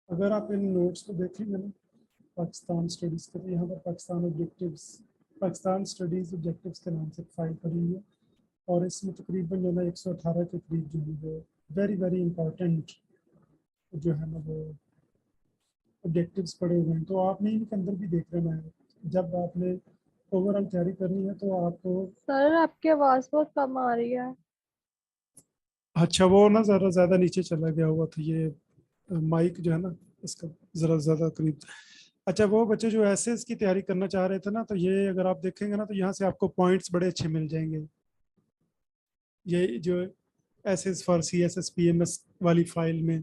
اگر آپ ان نوٹس کو دیکھیں گے نا پاکستان اسٹڈیز کے، تو یہاں پر Pakistan objectives, Pakistan studies objectives کے نام سے فائل پڑی ہوئی ہے، اور اس میں تقریباً جو ہے نا 118 کے قریب جو ہے وہ ویری ویری امپورٹنٹ جو ہے نا وہ آبجیکٹیوز پڑے ہوئے ہیں. تو آپ نے ان کے اندر بھی دیکھ لینا ہے. جب آپ نے اوور آل تیاری کرنی ہے تو آپ کو سر آپ کی آواز بہت کم آ رہی ہے. اچھا وہ نا ذرا زیادہ نیچے چلا گیا ہوا تھا، یہ مائک جو ہے نا اس کا ذرا زیادہ قریب. اچھا وہ بچے جو ایسے کی تیاری کرنا چاہ رہے تھے نا، تو یہ اگر آپ دیکھیں گے نا تو یہاں سے آپ کو پوائنٹس بڑے اچھے مل جائیں گے. یہ جو S S for C S S P M S والی فائل میں،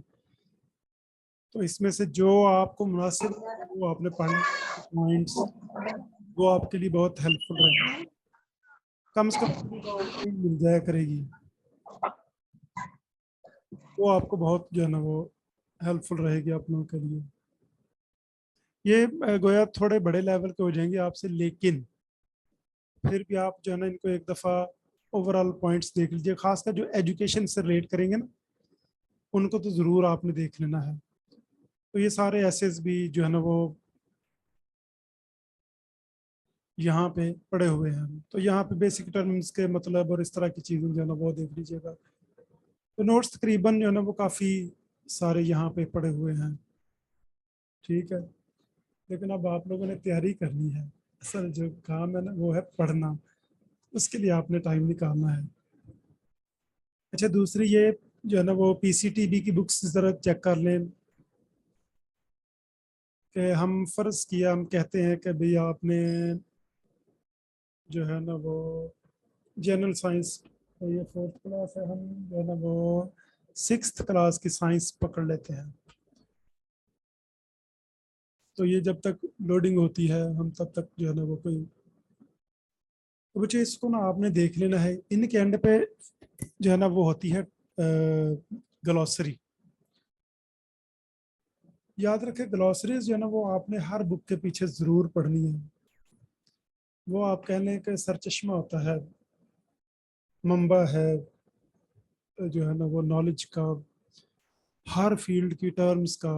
تو اس میں سے جو آپ کو مناسب وہ آپ نے پڑھنا پوائنٹس، وہ آپ کے لیے بہت ہیلپ فل رہے گا. کم سے کم مل جایا کرے گی، وہ آپ کو بہت جو ہے نا وہ ہیلپ فل رہے گی آپ لوگوں کے لیے. یہ گویا تھوڑے بڑے لیول کے ہو جائیں گے آپ سے، لیکن پھر بھی آپ جو ہے نا ان کو ایک دفعہ اوور آل پوائنٹس دیکھ لیجیے. خاص کر جو ایجوکیشن سے ریلیٹ کریں گے نا ان کو تو ضرور آپ نے دیکھ لینا ہے. تو یہ سارے ایسیز بھی جو ہے نا وہ یہاں پہ پڑے ہوئے ہیں. تو یہاں پہ بیسک ٹرمز کے مطلب اور اس طرح کی چیزیں جو ہے نا وہ دیکھ لیجیے گا. تو نوٹس تقریباً جو ہے نا وہ کافی سارے یہاں پہ پڑے ہوئے ہیں. ٹھیک ہے، لیکن اب آپ لوگوں نے تیاری کرنی ہے. اصل جو کام ہے نا وہ ہے پڑھنا، اس کے لیے آپ نے ٹائم نکالنا ہے. اچھا دوسری یہ جو ہے نا وہ پی سی ٹی بی کی بکس ذرا چیک کر لیں کہ ہم فرض کیا ہم کہتے ہیں کہ بھئی آپ نے جو ہے نا وہ جنرل سائنس، یہ 4th کلاس ہے، ہم جو ہے نا وہ 6th کلاس کی سائنس پکڑ لیتے ہیں. تو یہ جب تک لوڈنگ ہوتی ہے ہم تب تک جو ہے نا وہ کوئی، تو بچے اس کو نا آپ نے دیکھ لینا ہے. ان کے اینڈ پہ جو ہے نا وہ ہوتی ہے گلوسری. یاد رکھے گلوسریز جو ہے نا وہ آپ نے ہر بک کے پیچھے ضرور پڑھنی ہے. وہ آپ کہہ لیں کہ سر چشمہ ہوتا ہے، منبع ہے جو ہے نا وہ نالج کا، ہر فیلڈ کی ٹرمز کا.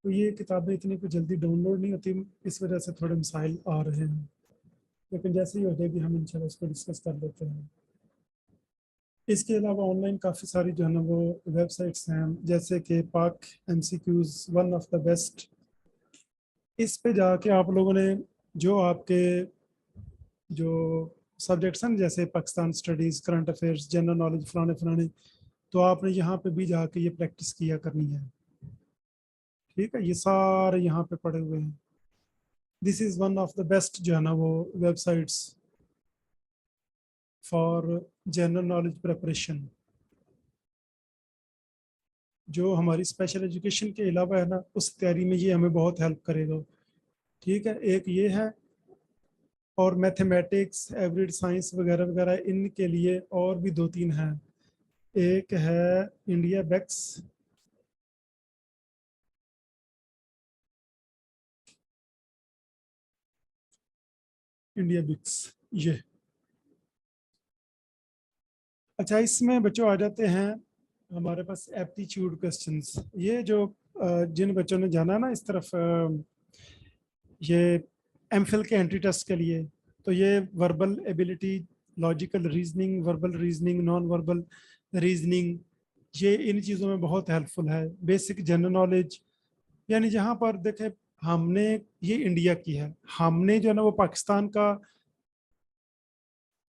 تو یہ کتابیں اتنی کوئی جلدی ڈاؤن لوڈ نہیں ہوتی، اس وجہ سے تھوڑے مسائل آ رہے ہیں، لیکن جیسے ہی ہو جائے گی ہم انشاءاللہ اس کو ڈسکس کر لیتے ہیں. اس کے علاوہ آن لائن کافی ساری جو ہے نا وہ ویب سائٹس ہیں، جیسے کہ Pak M C Qs one of the best. اس پہ جا کے آپ لوگوں نے جو آپ کے جو سبجیکٹس ہیں جیسے Pakistan studies, current affairs, general knowledge, فلانے، تو آپ نے یہاں پہ بھی جا کے یہ پریکٹس کیا کرنی ہے. ٹھیک ہے، یہ سارے یہاں پہ پڑے ہوئے ہیں. This is one of the best جو ہے نا وہ websites for general knowledge preparation, جو ہماری اسپیشل ایجوکیشن کے علاوہ ہے نا اس تیاری میں یہ ہمیں بہت ہیلپ کرے گا. ٹھیک ہے، ایک یہ ہے، اور میتھمیٹکس، ایوریڈ سائنس وغیرہ وغیرہ ان کے لیے اور بھی 2-3 ہیں. ایک ہے انڈیا بیکس، انڈیا بکس یہ. اچھا اس میں بچوں آ جاتے ہیں ہمارے پاس ایپٹیچیوڈ کوسچنس. یہ جو جن بچوں نے جانا نا اس طرف یہ ایم فل کے انٹری ٹیسٹ کے لیے، تو یہ verbal ability, logical reasoning, verbal reasoning, non verbal reasoning, یہ ان چیزوں میں بہت ہیلپ فل ہے. بیسک جنرل نالج، یعنی جہاں پر دیکھیں ہم نے یہ انڈیا کی ہے، ہم نے جو ہے نا وہ پاکستان کا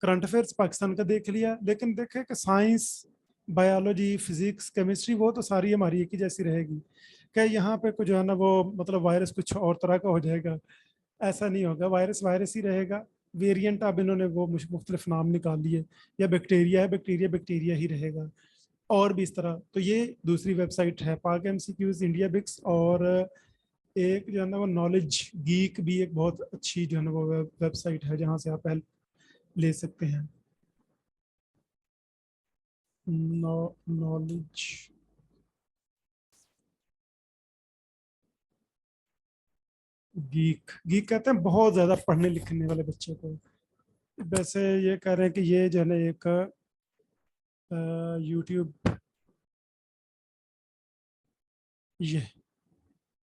کرنٹ افیئرس پاکستان کا دیکھ لیا، لیکن دیکھیں کہ سائنس، بایولوجی، فزکس، کیمسٹری وہ تو ساری ہماری ایک ہی جیسی رہے گی. کہ یہاں پہ کچھ جو ہے نا وہ مطلب وائرس کچھ اور طرح کا ہو جائے گا، ایسا نہیں ہوگا. وائرس وائرس ہی رہے گا. ویریئنٹ اب انہوں نے وہ مختلف نام نکال دیے، یا بیکٹیریا ہے، بیکٹیریا بیکٹیریا ہی رہے گا، اور بھی اس طرح. تو یہ دوسری ویب سائٹ ہے Pak M C Qs India books. اور ایک جو ہے نا وہ نالج گیک بھی ایک بہت اچھی جو ہے نا وہ ویب سائٹ ہے جہاں سے آپ ہیلپ لے سکتے ہیں. نالج گیک، گیک کہتے ہیں بہت زیادہ پڑھنے لکھنے والے بچے کو. ویسے یہ کہہ رہے ہیں کہ یہ جو ہے نا ایک یوٹیوب، یہ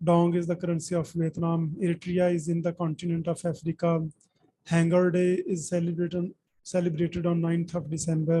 Dong is the currency of Vietnam. Eritrea is in the continent of Africa. Hanger Day is celebrated on 9th of December.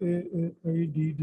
AAIDD,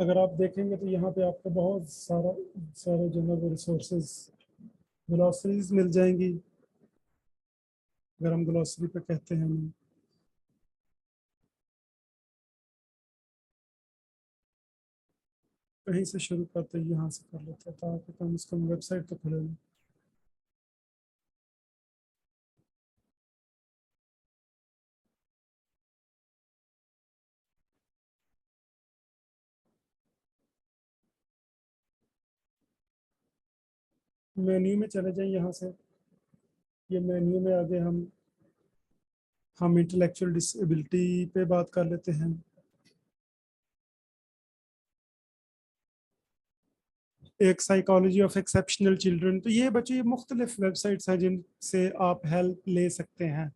اگر آپ دیکھیں گے تو یہاں پہ آپ کو بہت سارے جو ہے وہ ریسورسز گلوسریز مل جائیں گی. اگر ہم گلوسری پہ کہتے ہیں کہیں سے شروع کرتے ہیں, یہاں سے کر لیتے ہیں تاکہ کم از کم ویب سائٹ تو کھلے گا. مینیو میں چلے جائیں یہاں سے. یہ مینیو میں آگے ہم انٹلیکچوئل ڈسیبلٹی پہ بات کر لیتے ہیں. ایک سائیکالوجی آف ایکسیپشنل چلڈرن. تو یہ بچے یہ مختلف ویب سائٹس ہیں جن سے آپ ہیلپ لے سکتے ہیں.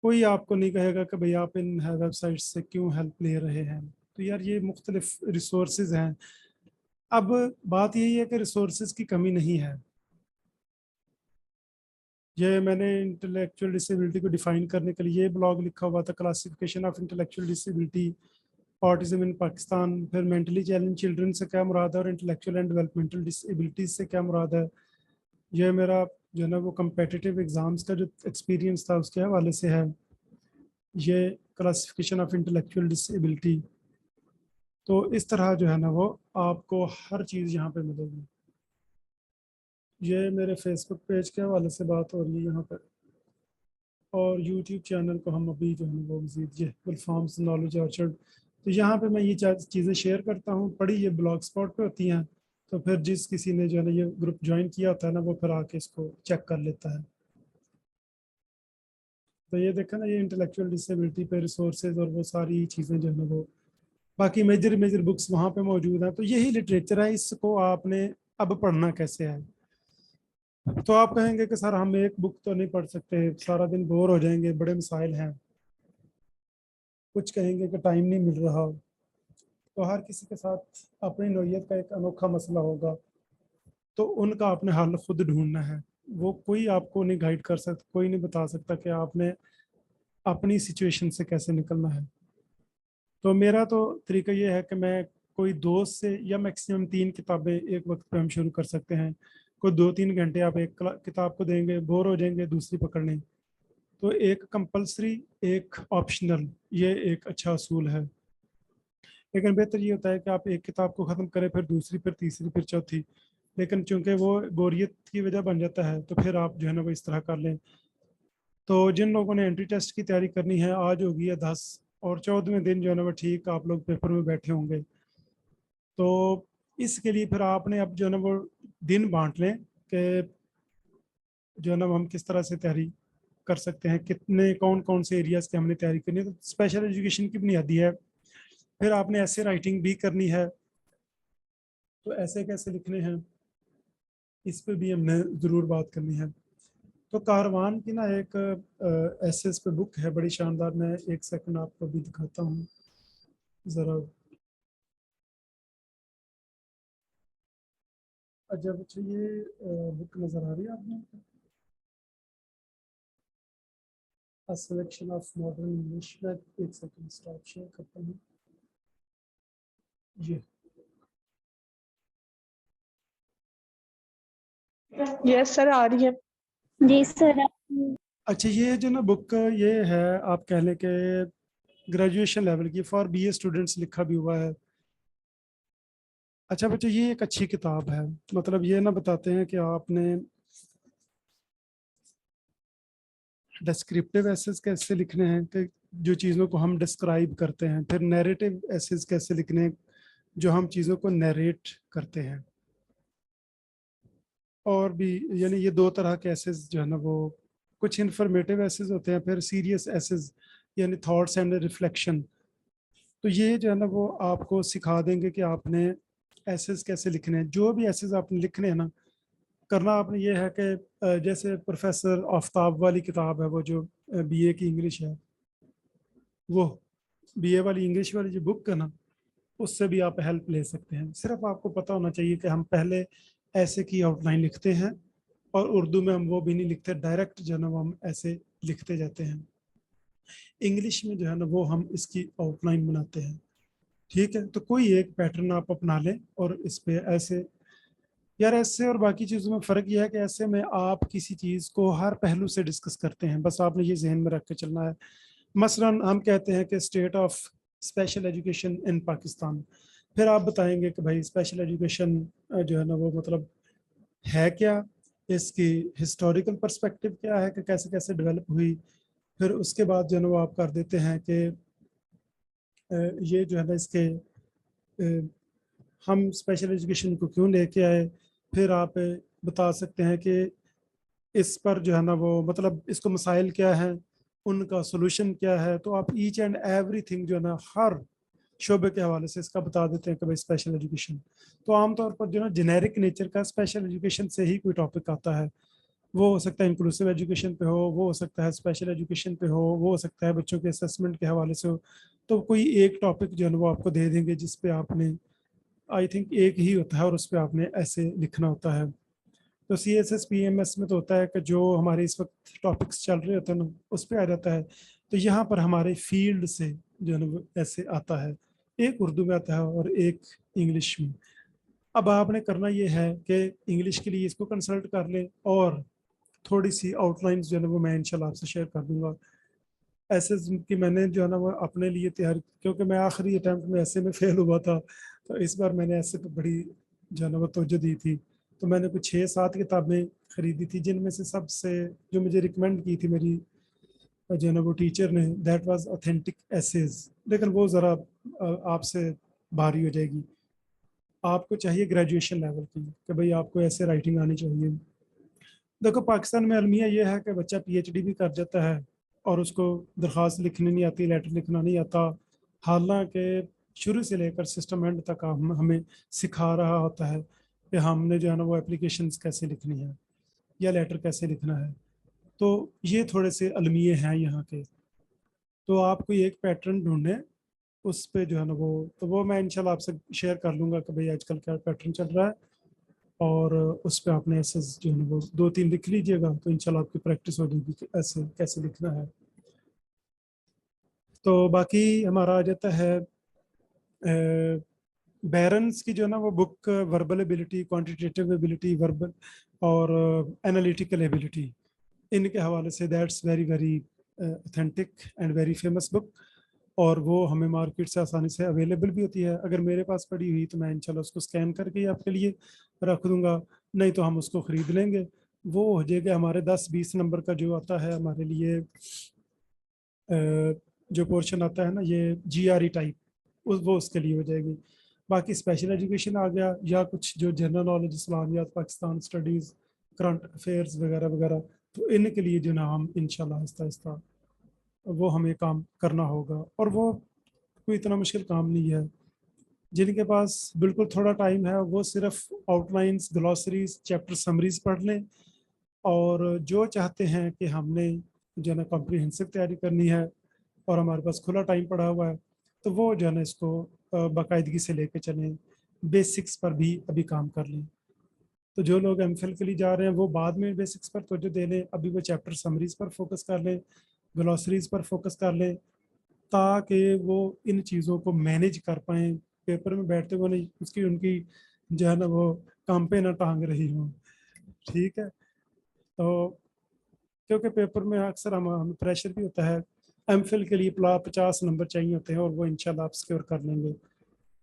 کوئی آپ کو نہیں کہے گا کہ بھئی آپ ان ویب سائٹس سے کیوں ہیلپ لے رہے ہیں. تو یار یہ مختلف ریسورسز ہیں. اب بات یہی ہے کہ ریسورسز کی کمی نہیں ہے. یہ میں نے انٹلیکچوئل ڈسیبلٹی کو ڈیفائن کرنے کے لیے یہ بلاگ لکھا ہوا تھا, classification of intellectual disability autism in Pakistan. پھر مینٹلی چیلنج چلڈرن سے کیا مراد ہے اور انٹلیکچوئل اینڈ ڈیولپمنٹل ڈسیبلٹیز سے کیا مراد ہے. یہ میرا جو ہے نا وہ کمپیٹیٹیو ایگزامس کا جو ایکسپیرینس تھا اس کے حوالے سے ہے. یہ کلاسیفیکیشن آف انٹلیکچوئل ڈسیبلٹی. تو اس طرح جو ہے نا وہ آپ کو ہر چیز یہاں پہ ملے گی. یہ میرے فیس بک پیج کے حوالے سے بات ہو رہی ہے یہاں پر, اور یوٹیوب چینل کو ہم ابھی جو ہے وہ مزید یہ فل فارمز نالج آرچرڈ. تو یہاں پہ میں یہ چیزیں شیئر کرتا ہوں. پڑھی یہ بلاگ اسپاٹ پہ ہوتی ہیں, تو پھر جس کسی نے جو ہے نا یہ گروپ جوائن کیا ہوتا ہے نا وہ پھر آ کے اس کو چیک کر لیتا ہے. تو یہ دیکھا نا یہ انٹلیکچوئل ڈسیبلٹی پہ ریسورسز اور وہ ساری چیزیں جو ہے نا وہ باقی میجر بکس وہاں پہ موجود ہیں. تو یہی لٹریچر ہے, اس کو آپ نے اب پڑھنا کیسے ہے. تو آپ کہیں گے کہ سر ہم ایک بک تو نہیں پڑھ سکتے, سارا دن بور ہو جائیں گے, بڑے مسائل ہیں. کچھ کہیں گے کہ ٹائم نہیں مل رہا. تو ہر کسی کے ساتھ اپنی نوعیت کا ایک انوکھا مسئلہ ہوگا, تو ان کا آپ نے حل خود ڈھونڈنا ہے. وہ کوئی آپ کو نہیں گائیڈ کر سکتا, کوئی نہیں بتا سکتا کہ آپ نے اپنی سچویشن سے کیسے نکلنا ہے. تو میرا تو طریقہ یہ ہے کہ میں کوئی دوست سے یا میکسیمم 3 کتابیں ایک وقت پہ ہم شروع کر سکتے ہیں. کوئی 2-3 گھنٹے آپ ایک کتاب کو دیں گے, بور ہو جائیں گے, دوسری پکڑ لیں. تو ایک کمپلسری ایک آپشنل, یہ ایک اچھا اصول ہے. لیکن بہتر یہ ہوتا ہے کہ آپ ایک کتاب کو ختم کریں, پھر دوسری, پھر تیسری, پھر چوتھی. لیکن چونکہ وہ بوریت کی وجہ بن جاتا ہے, تو پھر آپ جو ہے نا وہ اس طرح کر لیں. تو جن لوگوں نے انٹری ٹیسٹ کی تیاری کرنی ہے, آج ہوگی ہے 10 اور 14ویں دن جو ہے نا وہ ٹھیک آپ لوگ پیپر میں بیٹھے ہوں گے. تو اس کے لیے پھر آپ نے اب جو ہے نا وہ دن بانٹ لیں کہ جو ہے نا ہم کس طرح سے تیاری کر سکتے ہیں, کتنے کون سے ایریاز کی ہم نے تیاری کرنی ہے. تو اسپیشل ایجوکیشن کی بنیادی ہے. پھر آپ نے ایسے رائٹنگ بھی کرنی ہے, تو ایسے کیسے لکھنے ہیں اس پہ بھی ہم نے ضرور بات کرنی ہے. تو کاروان کی نا ایک ایسیز پہ بک ہے بڑی شاندار, میں ایک سیکنڈ آپ کو بھی دکھاتا ہوں ذرا. جب اچھا یہ بک نظر آ رہی ہے آپ نے, سلیکشن آف ماڈرن انگلش. میں ایک سیکنڈ اسٹارٹ شیئر کرتا ہوں. یہ یس سر آ رہی ہے. جی سر. اچھا یہ جو نا بک یہ ہے آپ کہہ لیں کہ گریجویشن لیول کی, فار BA اسٹوڈنٹس لکھا بھی ہوا ہے. اچھا بچے یہ ایک اچھی کتاب ہے. مطلب یہ نہ بتاتے ہیں کہ آپ نے ڈسکرپٹیو ایسیز کیسے لکھنے ہیں, کہ جو چیزوں کو ہم ڈسکرائب کرتے ہیں. پھر نیریٹیو ایسیز کیسے لکھنے ہیں, جو ہم چیزوں کو نیریٹ کرتے ہیں. اور بھی یعنی یہ 2 طرح کے ایسیز جو ہے نا وہ کچھ انفارمیٹیو ایسیز ہوتے ہیں, پھر سیریس ایسیز یعنی تھاٹس اینڈ ریفلیکشن. تو یہ جو ہے نا وہ آپ کو سکھا دیں گے کہ آپ نے ایسیز کیسے لکھنے ہیں. جو بھی ایسیز آپ نے لکھنے ہیں نا, کرنا آپ نے یہ ہے کہ جیسے پروفیسر آفتاب والی کتاب ہے, وہ جو BA کی انگلش ہے, وہ BA والی انگلش والی جو بک ہے نا, اس سے بھی آپ ہیلپ لے سکتے ہیں. صرف آپ کو پتہ ہونا چاہیے کہ ہم پہلے ایسے کی آؤٹ لائن لکھتے ہیں, اور اردو میں ہم وہ بھی نہیں لکھتے, ڈائریکٹ جو ہے نا وہ ہم ایسے لکھتے جاتے ہیں. انگلش میں جو ہے نا وہ ہم اس کی آؤٹ لائن بناتے ہیں. ٹھیک ہے, تو کوئی ایک پیٹرن آپ اپنا لیں اور اس پہ ایسے, یار ایسے اور باقی چیزوں میں فرق یہ ہے کہ ایسے میں آپ کسی چیز کو ہر پہلو سے ڈسکس کرتے ہیں, بس آپ نے یہ ذہن میں رکھ کے چلنا ہے. مثلاً ہم کہتے ہیں کہ اسٹیٹ آف اسپیشل ایجوکیشن ان پاکستان, پھر آپ بتائیں گے کہ بھائی اسپیشل ایجوکیشن جو ہے نا وہ مطلب ہے کیا, اس کی ہسٹوریکل پرسپیکٹو کیا ہے کہ کیسے کیسے ڈیولپ ہوئی. پھر اس کے بعد جو ہے نا وہ آپ کر دیتے ہیں کہ یہ جو ہے نا اس کے ہم اسپیشل ایجوکیشن کو کیوں لے کے آئے. پھر آپ بتا سکتے ہیں کہ اس پر جو ہے نا وہ مطلب اس کو مسائل کیا ہیں, ان کا سولوشن کیا ہے. تو آپ ایچ اینڈ ایوری تھنگ جو ہے نا ہر شعبے کے حوالے سے اس کا بتا دیتے ہیں کہ بھائی اسپیشل ایجوکیشن. تو عام طور پر جو ہے نا جنیرک نیچر کا اسپیشل ایجوکیشن سے ہی کوئی ٹاپک آتا ہے. وہ ہو سکتا ہے انکلوسیو ایجوکیشن پہ ہو, وہ ہو سکتا ہے اسپیشل ایجوکیشن پہ ہو, وہ ہو سکتا ہے بچوں کے اسسمنٹ کے حوالے سے ہو. تو کوئی ایک ٹاپک جو ہے نا وہ آپ کو دے دیں گے جس پہ آپ نے آئی تھنک ایک ہی ہوتا ہے اور اس پہ آپ نے ایسے لکھنا ہوتا ہے. تو C S S P M S میں تو ہوتا ہے کہ جو ہمارے اس وقت ٹاپکس چل رہے ہوتے ہیں نا اس پہ آ جاتا ہے. تو یہاں پر ہمارے فیلڈ سے جو ہے نا وہ ایسے آتا ہے, ایک اردو میں آتا ہے اور ایک انگلش میں. اب آپ نے کرنا یہ ہے کہ انگلش کے لیے اس کو کنسلٹ کر لیں اور تھوڑی سی آؤٹ لائنس جو ہے نا وہ میں انشاءاللہ آپ سے شیئر کر دوں گا. ایسے کہ میں نے جو ہے نا وہ اپنے لیے تیار, کیونکہ میں آخری اٹیمپٹ میں ایسے میں فیل ہوا تھا, تو اس بار میں نے ایسے پہ بڑی جو ہے نا وہ توجہ دی تھی. تو میں نے کچھ 6-7 کتابیں خریدی تھی, جن میں سے سب سے جو مجھے ریکمینڈ کی تھی میری جو ہے نا وہ ٹیچر نے, دیٹ واز اوتھینٹک ایسیز. لیکن وہ ذرا آپ سے بھاری ہو جائے گی. آپ کو چاہیے گریجویشن لیول کی کہ بھئی آپ کو ایسے رائٹنگ آنی چاہیے. دیکھو پاکستان میں المیہ یہ ہے کہ بچہ پی ایچ ڈی بھی کر جاتا ہے اور اس کو درخواست لکھنی نہیں آتی, لیٹر لکھنا نہیں آتا, حالانکہ شروع سے لے کر سسٹم اینڈ تک ہمیں سکھا رہا ہوتا ہے کہ ہم نے جو ہے نا وہ اپلیکیشنز کیسے لکھنی ہے یا لیٹر کیسے لکھنا ہے. تو یہ تھوڑے سے المیے ہیں یہاں کے. تو آپ کوئی ایک پیٹرن ڈھونڈیں اس پہ جو ہے نا وہ میں انشاءاللہ آپ سے شیئر کر لوں گا کہ بھئی آج کل کیا پیٹرن چل رہا ہے, اور اس پہ آپ نے ایسے جو ہے نا وہ 2-3 لکھ لیجیے گا تو انشاءاللہ آپ کی پریکٹس ہو جائے گی کہ ایسے کیسے لکھنا ہے. تو باقی ہمارا آ جاتا ہے بیرنس کی جو ہے نا وہ book, verbal ability, quantitative ability, verbal اور انالیٹیکل ایبلٹی, ان کے حوالے سے that's very very authentic and very famous book, اور وہ ہمیں مارکیٹ سے آسانی سے اویلیبل بھی ہوتی ہے. اگر میرے پاس پڑی ہوئی تو میں انشاءاللہ اس کو اسکین کر کے آپ کے لیے رکھ دوں گا, نہیں تو ہم اس کو خرید لیں گے. وہ ہو جائے گا ہمارے 10-20 نمبر کا جو آتا ہے ہمارے لیے جو پورشن آتا ہے نا یہ جی آر ای ٹائپ, وہ اس کے لیے ہو جائے گی. باقی اسپیشل ایجوکیشن آ گیا یا کچھ جو جنرل نالج, اسلامیات, پاکستان اسٹڈیز, کرنٹ افیئرز وغیرہ وغیرہ, تو ان کے لیے جو نا ہم انشاءاللہ آہستہ آہستہ وہ ہمیں کام کرنا ہوگا. اور وہ کوئی اتنا مشکل کام نہیں ہے. جن کے پاس بالکل تھوڑا ٹائم ہے وہ صرف آؤٹ لائنس, گلوسریز, چیپٹر سمریز پڑھ لیں, اور جو چاہتے ہیں کہ ہم نے جو ہے نا کمپریہنسو تیاری کرنی ہے اور ہمارے پاس کھلا ٹائم پڑا ہوا ہے تو وہ جو ہے نا اس کو باقاعدگی سے لے کے چلیں, بیسکس پر بھی ابھی کام کر لیں. تو جو لوگ ایم فل کے لیے جا رہے ہیں وہ بعد میں بیسکس پر توجہ دے لیں, ابھی وہ چیپٹر سمریز پر فوکس کر لیں, گلوسریز پر فوکس کر لیں, تاکہ وہ ان چیزوں کو مینیج کر پائیں. پیپر میں بیٹھتے ہوئے نہیں اس کی ان کی جو ہے نا وہ کام پہ نہ ٹانگ رہی ہوں. ٹھیک ہے, تو کیونکہ پیپر میں اکثر ہمیں پریشر بھی ہوتا ہے. ایم فل کے لیے 50 نمبر چاہیے ہوتے ہیں اور وہ انشاءاللہ آپ سکیور کر لیں گے.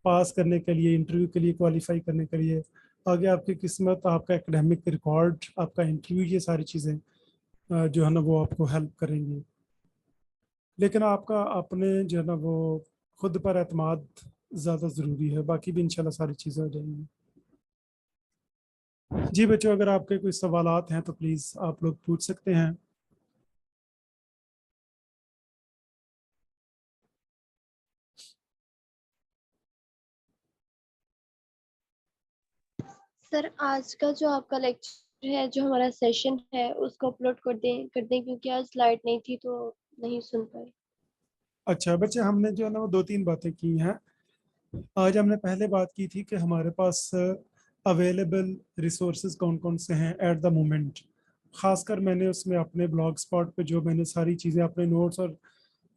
پاس کرنے کے لیے, انٹرویو کے لیے, کوالیفائی کرنے کے لیے, آگے آپ کی قسمت, آپ کا ایکڈیمک ریکارڈ, آپ کا انٹرویو, یہ ساری چیزیں جو ہے نا وہ آپ کو ہیلپ کریں گی. لیکن آپ کا اپنے جو ہے نا وہ خود پر اعتماد زیادہ ضروری ہے, باقی بھی انشاءاللہ ساری چیزیں ہو جائیں گی. جی بچوں, اگر آپ کے کوئی سوالات ہیں تو پلیز آپ لوگ پوچھ سکتے ہیں. سر آج کا جو آپ کا لیکچر ہے, جو ہمارا سیشن ہے, اس کو اپلوڈ کر دیں کیونکہ آج لائٹ نہیں تھی تو نہیں سن پائے. اچھا بچے, ہم نے جو ہے نا وہ 2-3 باتیں کی ہیں. آج ہم نے پہلے بات کی تھی کہ ہمارے پاس اویلیبل ریسورسز کون کون سے ہیں ایٹ دا مومنٹ. خاص کر میں نے اس میں اپنے بلاگ اسپاٹ پہ جو میں نے ساری چیزیں اپنے نوٹس اور